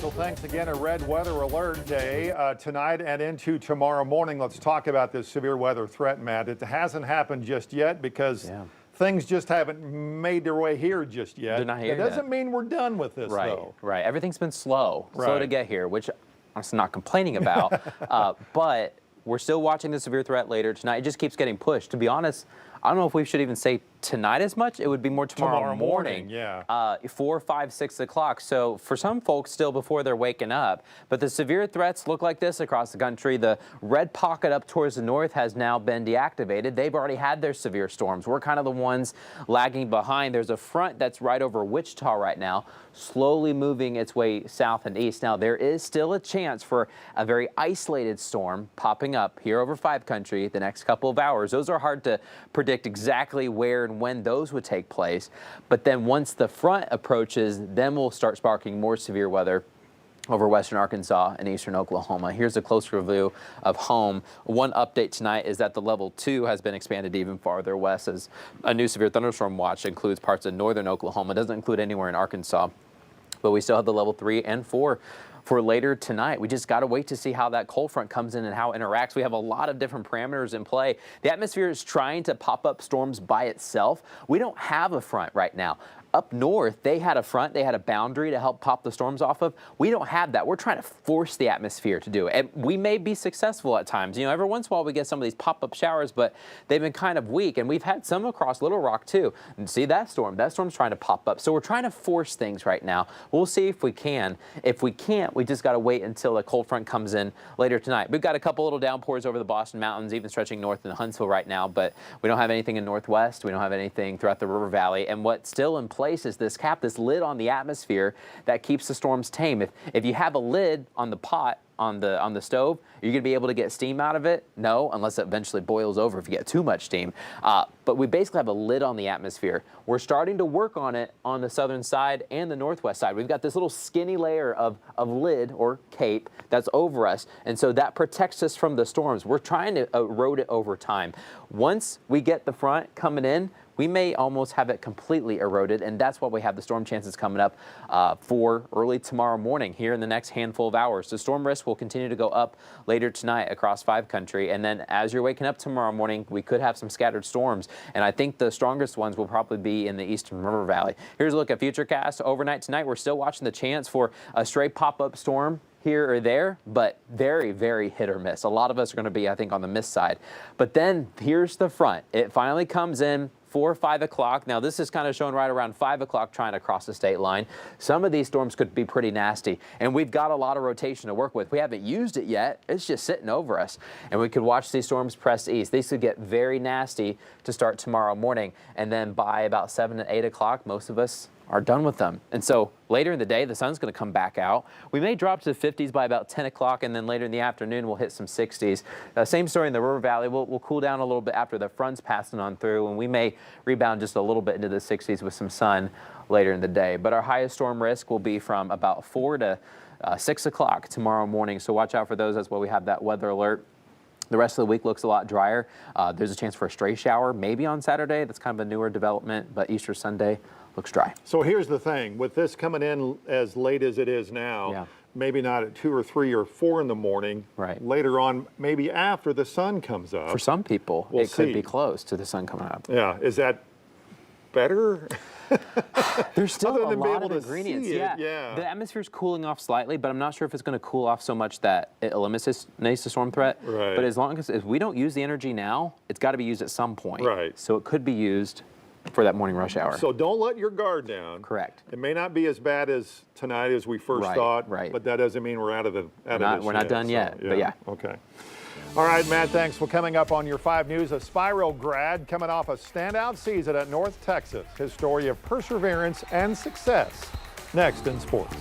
Well, thanks again. A red weather alert day tonight and into tomorrow morning. Let's talk about this severe weather threat, Matt. It hasn't happened just yet because things just haven't made their way here just yet. They're not here It doesn't mean we're done with this, though. Right. Everything's been slow to get here, which I'm not complaining about. But we're still watching the severe threat later tonight. It just keeps getting pushed. To be honest, I don't know if we should even say tonight as much. It would be more tomorrow morning. 4, 5, 6 o'clock. So for some folks still before they're waking up. But the severe threats look like this across the country. The red pocket up towards the north has now been deactivated. They've already had their severe storms. We're kind of the ones lagging behind. There's a front that's right over Wichita right now, slowly moving its way south and east. Now, there is still a chance for a very isolated storm popping up here over 5 country the next couple of hours. Those are hard to predict exactly where and when those would take place. But then once the front approaches, then we'll start sparking more severe weather over western Arkansas and eastern Oklahoma. Here's a closer view of home. One update tonight is that the level 2 has been expanded even farther west as a new severe thunderstorm watch includes parts of northern Oklahoma. It doesn't include anywhere in Arkansas, but we still have the level 3 and 4 for later tonight. We just got to wait to see how that cold front comes in and how it interacts. We have a lot of different parameters in play. The atmosphere is trying to pop up storms by itself. We don't have a front right now. Up north, they had a front, they had a boundary to help pop the storms off of. We don't have that. We're trying to force the atmosphere to do it. And we may be successful at times. You know, every once in a while we get some of these pop-up showers, but they've been kind of weak. And we've had some across Little Rock too. And see that storm? That storm's trying to pop up. So we're trying to force things right now. We'll see if we can. If we can't, we just got to wait until the cold front comes in later tonight. We've got a couple little downpours over the Boston Mountains, even stretching north in Huntsville right now, but we don't have anything in Northwest. We don't have anything throughout the River Valley. And what's still in place is this cap, this lid on the atmosphere that keeps the storms tame. If you have a lid on the pot on the stove, you're going to be able to get steam out of it? No, unless it eventually boils over if you get too much steam. But we basically have a lid on the atmosphere. We're starting to work on it on the southern side and the northwest side. We've got this little skinny layer of lid or cape that's over us, and so that protects us from the storms. We're trying to erode it over time. Once we get the front coming in, we may almost have it completely eroded, and that's why we have the storm chances coming up for early tomorrow morning here in the next handful of hours. The storm risk will continue to go up later tonight across 5 country, and then as you're waking up tomorrow morning, we could have some scattered storms, and I think the strongest ones will probably be in the eastern River Valley. Here's a look at Futurecast. Overnight tonight, we're still watching the chance for a stray pop-up storm here or there, but very, very hit or miss. A lot of us are going to be, I think, on the miss side. But then here's the front. It finally comes in 4 or 5 o'clock. Now, this is kind of showing right around 5 o'clock trying to cross the state line. Some of these storms could be pretty nasty, and we've got a lot of rotation to work with. We haven't used it yet. It's just sitting over us, and we could watch these storms press east. These could get very nasty to start tomorrow morning, and then by about 7 and 8 o'clock, most of us are done with them. And so later in the day, the sun's going to come back out. We may drop to the 50s by about 10 o'clock, and then later in the afternoon, we'll hit some 60s. Same story in the River Valley. We'll cool down a little bit after the front's passing on through, and we may rebound just a little bit into the 60s with some sun later in the day. But our highest storm risk will be from about 4 to 6 o'clock tomorrow morning. So watch out for those. That's why we have that weather alert. The rest of the week looks a lot drier. There's a chance for a stray shower, maybe on Saturday. That's kind of a newer development, but Easter Sunday looks dry. So here's the thing. With this coming in as late as it is now, maybe not at 2 or 3 or 4 in the morning, later on, maybe after the sun comes up. For some people, it could be close to the sun coming up. Yeah. Is that better? There's still a lot of ingredients. The atmosphere's cooling off slightly, but I'm not sure if it's going to cool off so much that it eliminates the storm threat. But as long as if we don't use the energy now, it's got to be used at some point. So it could be used for that morning rush hour. So don't let your guard down. Correct. It may not be as bad as tonight as we first thought, but that doesn't mean we're out of this. We're not done yet, but yeah. Okay. All right, Matt, thanks for coming up on your 5 News. A Spiro grad coming off a standout season at North Texas. His story of perseverance and success next in sports.